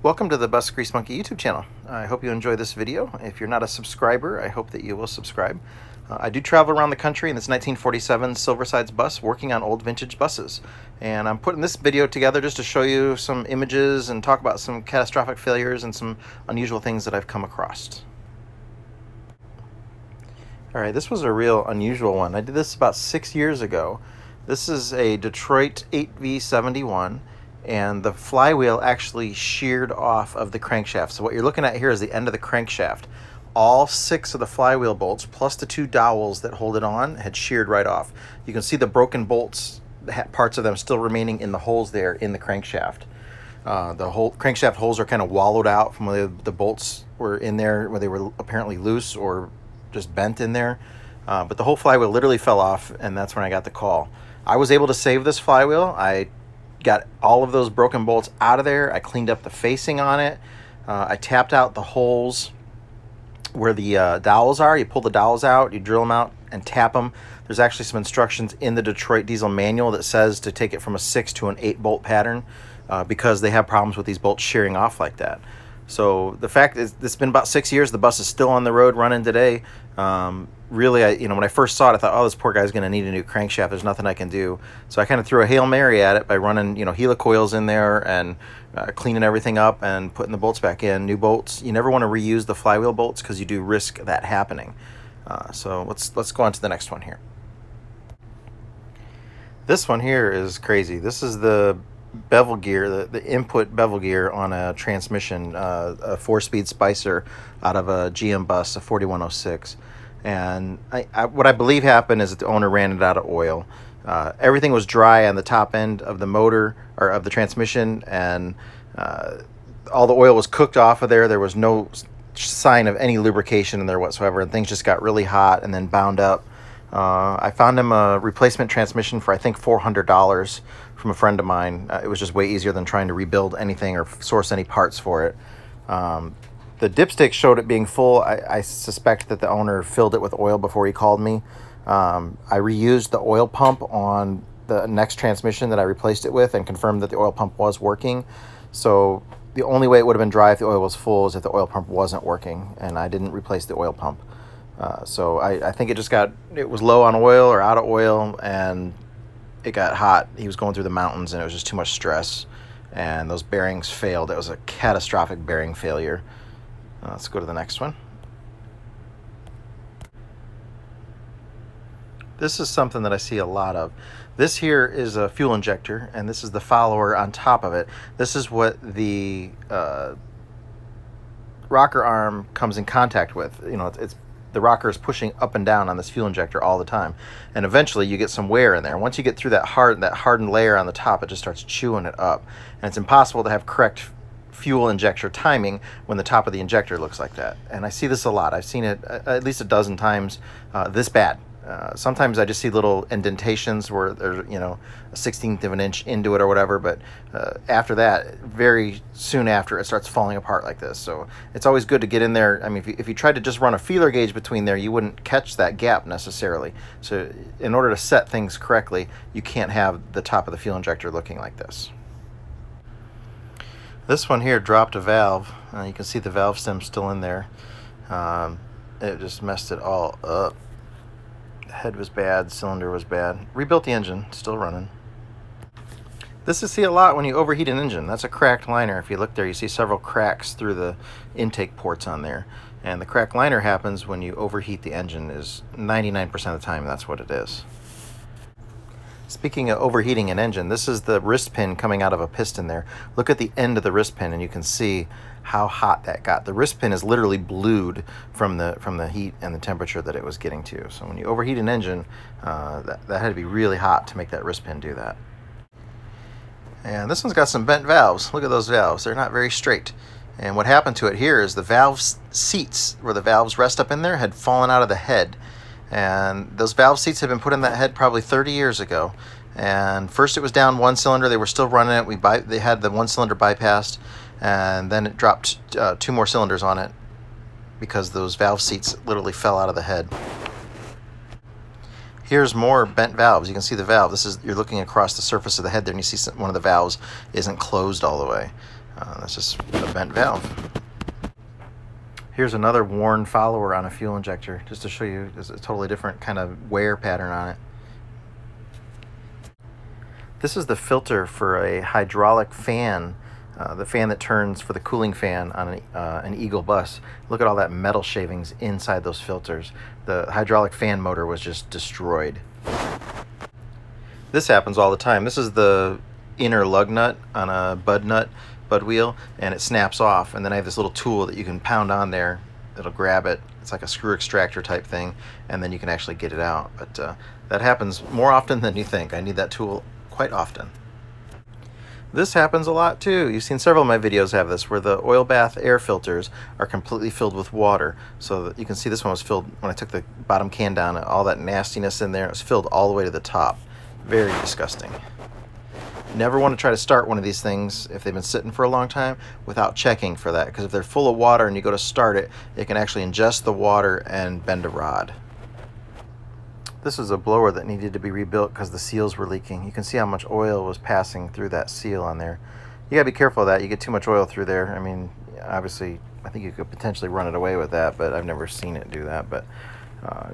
Welcome to the Bus Grease Monkey YouTube channel. I hope you enjoy this video. If you're not a subscriber, I hope that you will subscribe. I do travel around the country in this 1947 Silversides bus working on old vintage buses. And I'm putting this video together just to show you some images and talk about some catastrophic failures and some unusual things that I've come across. Alright, this was a real unusual one. I did this about 6 years ago. This is a Detroit 8V71. And the flywheel actually sheared off of the crankshaft. So what you're looking at here is the end of the crankshaft. All 6 of the flywheel bolts, plus the 2 dowels that hold it on, had sheared right off. You can see the broken bolts, parts of them still remaining in the holes there in the crankshaft. The whole crankshaft holes are kind of wallowed out from where the bolts were in there, where they were apparently loose or just bent in there. But the whole flywheel literally fell off, and that's when I got the call. I was able to save this flywheel. I got all of those broken bolts out of there. I cleaned up the facing on it. I tapped out the holes where the dowels are. You pull the dowels out, you drill them out and tap them. There's actually some instructions in the Detroit diesel manual that says to take it from a 6 to an 8 bolt pattern because they have problems with these bolts shearing off like that. So the fact is, it's been about 6 years. The bus is still on the road running today. Really, when I first saw it, I thought, oh, this poor guy's going to need a new crankshaft. There's nothing I can do. So I kind of threw a Hail Mary at it by running, helicoils in there and cleaning everything up and putting the bolts back in. New bolts. You never want to reuse the flywheel bolts because you do risk that happening. So let's go on to the next one here. This one here is crazy. This is the bevel gear, the input bevel gear on a transmission, a 4-speed Spicer out of a GM bus, a 4106. And what I believe happened is that the owner ran it out of oil. Everything was dry on the top end of the motor or of the transmission, and all the oil was cooked off of there. There was no sign of any lubrication in there whatsoever, and things just got really hot and then bound up. I found him a replacement transmission for I think $400 from a friend of mine. It was just way easier than trying to rebuild anything or source any parts for it. The dipstick showed it being full. I suspect that the owner filled it with oil before he called me. I reused the oil pump on the next transmission that I replaced it with and confirmed that the oil pump was working. So the only way it would have been dry if the oil was full is if the oil pump wasn't working, and I didn't replace the oil pump. So I think it was low on oil or out of oil, and it got hot. He was going through the mountains, and it was just too much stress, and those bearings failed. It was a catastrophic bearing failure. Let's go to the next one. This is something that I see a lot of. This here is a fuel injector, and this is the follower on top of it. This is what the rocker arm comes in contact with. It's the rocker is pushing up and down on this fuel injector all the time, and eventually you get some wear in there. Once you get through that hardened layer on the top, it just starts chewing it up, and it's impossible to have correct fuel injector timing when the top of the injector looks like that. And I see this a lot. I've seen it at least a dozen times this bad. Sometimes I just see little indentations where there's a 1/16 of an inch into it or whatever, but after that, very soon after, it starts falling apart like this. So it's always good to get in there. I mean, if you tried to just run a feeler gauge between there, you wouldn't catch that gap necessarily. So in order to set things correctly, you can't have the top of the fuel injector looking like this. This one here dropped a valve. You can see the valve stem still in there. It just messed it all up. The head was bad, cylinder was bad. Rebuilt the engine, still running. This is see a lot when you overheat an engine. That's a cracked liner. If you look there, you see several cracks through the intake ports on there. And the cracked liner happens when you overheat the engine. Is 99% of the time that's what it is. Speaking of overheating an engine, this is the wrist pin coming out of a piston there. Look at the end of the wrist pin, and you can see how hot that got. The wrist pin is literally blued from the heat and the temperature that it was getting to. So when you overheat an engine, that had to be really hot to make that wrist pin do that. And this one's got some bent valves. Look at those valves. They're not very straight. And what happened to it here is the valve seats, where the valves rest up in there, had fallen out of the head. And those valve seats had been put in that head probably 30 years ago. And first it was down one cylinder. They were still running it. They had the one cylinder bypassed, and then it dropped 2 more cylinders on it because those valve seats literally fell out of the head. Here's more bent valves. You can see the valve. You're looking across the surface of the head there, and you see one of the valves isn't closed all the way. That's just a bent valve. Here's another worn follower on a fuel injector, just to show you there's a totally different kind of wear pattern on it. This is the filter for a hydraulic fan, the fan that turns for the cooling fan on an Eagle bus. Look at all that metal shavings inside those filters. The hydraulic fan motor was just destroyed. This happens all the time. This is the inner lug nut on a bud wheel, and it snaps off, and then I have this little tool that you can pound on there. It'll grab it. It's like a screw extractor type thing, and then you can actually get it out. But that happens more often than you think. I need that tool quite often. This happens a lot too. You've seen several of my videos have this, where the oil bath air filters are completely filled with water. So that you can see this one was filled when I took the bottom can down, all that nastiness in there, it was filled all the way to the top. Very disgusting. Never want to try to start one of these things if they've been sitting for a long time without checking for that, because if they're full of water and you go to start it, it can actually ingest the water and bend a rod. This is a blower that needed to be rebuilt because the seals were leaking. You can see how much oil was passing through that seal on there. You gotta be careful of that. You get too much oil through there. I mean, obviously, I think you could potentially run it away with that, but I've never seen it do that. But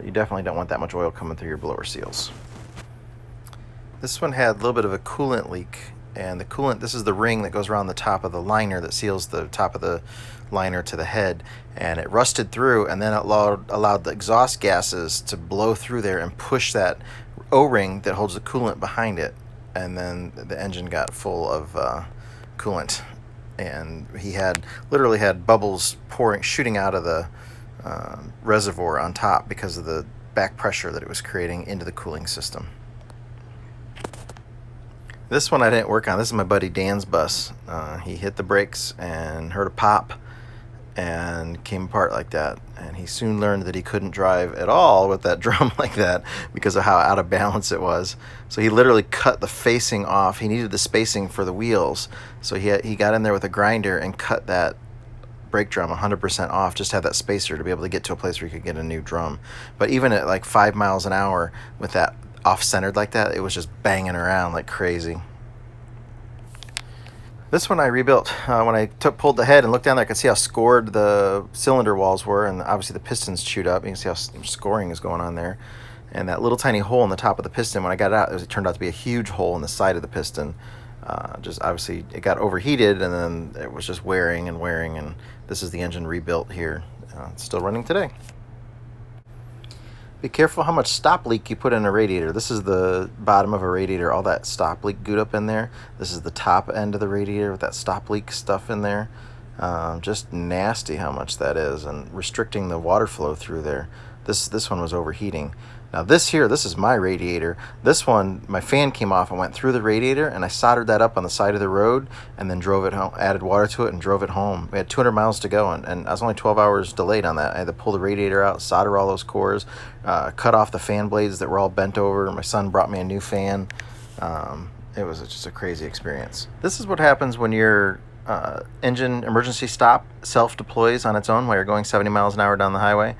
you definitely don't want that much oil coming through your blower seals. This one had a little bit of a coolant leak, and the coolant, this is the ring that goes around the top of the liner that seals the top of the liner to the head, and it rusted through, and then it allowed the exhaust gases to blow through there and push that O-ring that holds the coolant behind it, and then the engine got full of coolant, and he literally had bubbles shooting out of the reservoir on top because of the back pressure that it was creating into the cooling system. This one I didn't work on. This is my buddy Dan's bus. He hit the brakes and heard a pop and came apart like that. And he soon learned that he couldn't drive at all with that drum like that because of how out of balance it was. So he literally cut the facing off. He needed the spacing for the wheels. So he got in there with a grinder and cut that brake drum 100% off, just had that spacer to be able to get to a place where you could get a new drum. But even at like 5 miles an hour with that off-centered like that, it was just banging around like crazy. This one I rebuilt. When I pulled the head and looked down there, I could see how scored the cylinder walls were, and obviously the piston's chewed up. You can see how scoring is going on there. And that little tiny hole in the top of the piston, when I got it out, it turned out to be a huge hole in the side of the piston. Just obviously it got overheated, and then it was just wearing, and this is the engine rebuilt here. It's still running today. Be careful how much stop leak you put in a radiator. This is the bottom of a radiator, all that stop leak goot up in there. This is the top end of the radiator with that stop leak stuff in there. Just nasty how much that is, and restricting the water flow through there. This one was overheating. Now this is my radiator. This one, my fan came off and went through the radiator, and I soldered that up on the side of the road and then drove it home, added water to it and drove it home. We had 200 miles to go, and I was only 12 hours delayed on that. I had to pull the radiator out, solder all those cores, cut off the fan blades that were all bent over. My son brought me a new fan. It was just a crazy experience. This is what happens when your engine emergency stop self-deploys on its own while you're going 70 miles an hour down the highway.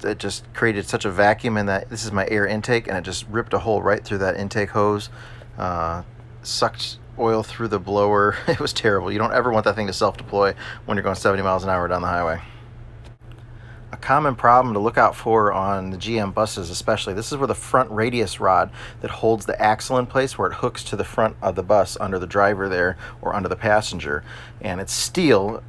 It just created such a vacuum in that. This is my air intake, and it just ripped a hole right through that intake hose, sucked oil through the blower. It was terrible. You don't ever want that thing to self-deploy when you're going 70 miles an hour down the highway. A common problem to look out for on the GM buses especially, this is where the front radius rod that holds the axle in place, where it hooks to the front of the bus under the driver there or under the passenger, and it's steel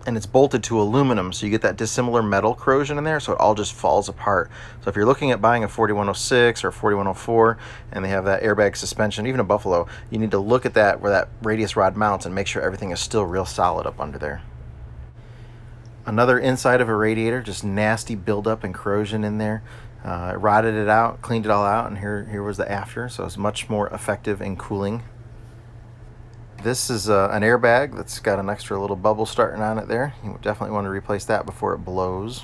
and it's bolted to aluminum, so you get that dissimilar metal corrosion in there, so it all just falls apart. So if you're looking at buying a 4106 or a 4104 and they have that airbag suspension, even a Buffalo, you need to look at that where that radius rod mounts and make sure everything is still real solid up under there. Another inside of a radiator, just nasty buildup and corrosion in there. Rotted it out, cleaned it all out, and here was the after, so it's much more effective in cooling. This is an airbag that's got an extra little bubble starting on it there. You definitely want to replace that before it blows.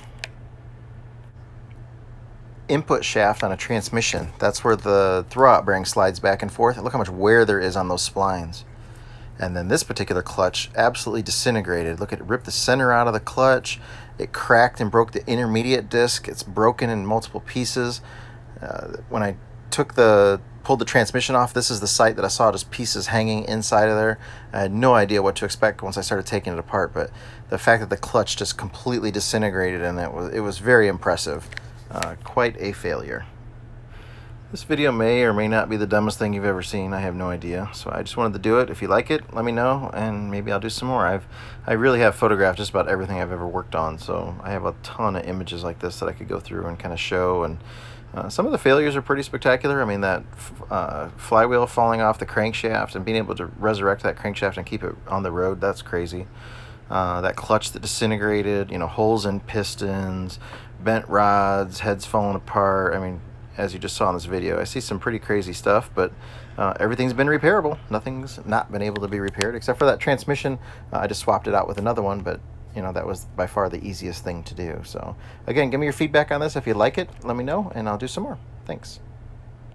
Input shaft on a transmission. That's where the throwout bearing slides back and forth. Look how much wear there is on those splines. And then this particular clutch absolutely disintegrated. Look, it ripped the center out of the clutch. It cracked and broke the intermediate disc. It's broken in multiple pieces. When I took the pulled the transmission off. This is the site that I saw just pieces hanging inside of there. I had no idea what to expect once I started taking it apart, but the fact that the clutch just completely disintegrated and it was very impressive. Quite a failure. This video may or may not be the dumbest thing you've ever seen. I have no idea. So I just wanted to do it. If you like it, let me know, and maybe I'll do some more. I really have photographed just about everything I've ever worked on, so I have a ton of images like this that I could go through and kind of show. And some of the failures are pretty spectacular. I mean, that flywheel falling off the crankshaft and being able to resurrect that crankshaft and keep it on the road, that's crazy. That clutch that disintegrated, holes in pistons, bent rods, heads falling apart. I mean, as you just saw in this video, I see some pretty crazy stuff, but everything's been repairable. Nothing's not been able to be repaired, except for that transmission. I just swapped it out with another one, but that was by far the easiest thing to do. So again, give me your feedback on this. If you like it, let me know, and I'll do some more. Thanks.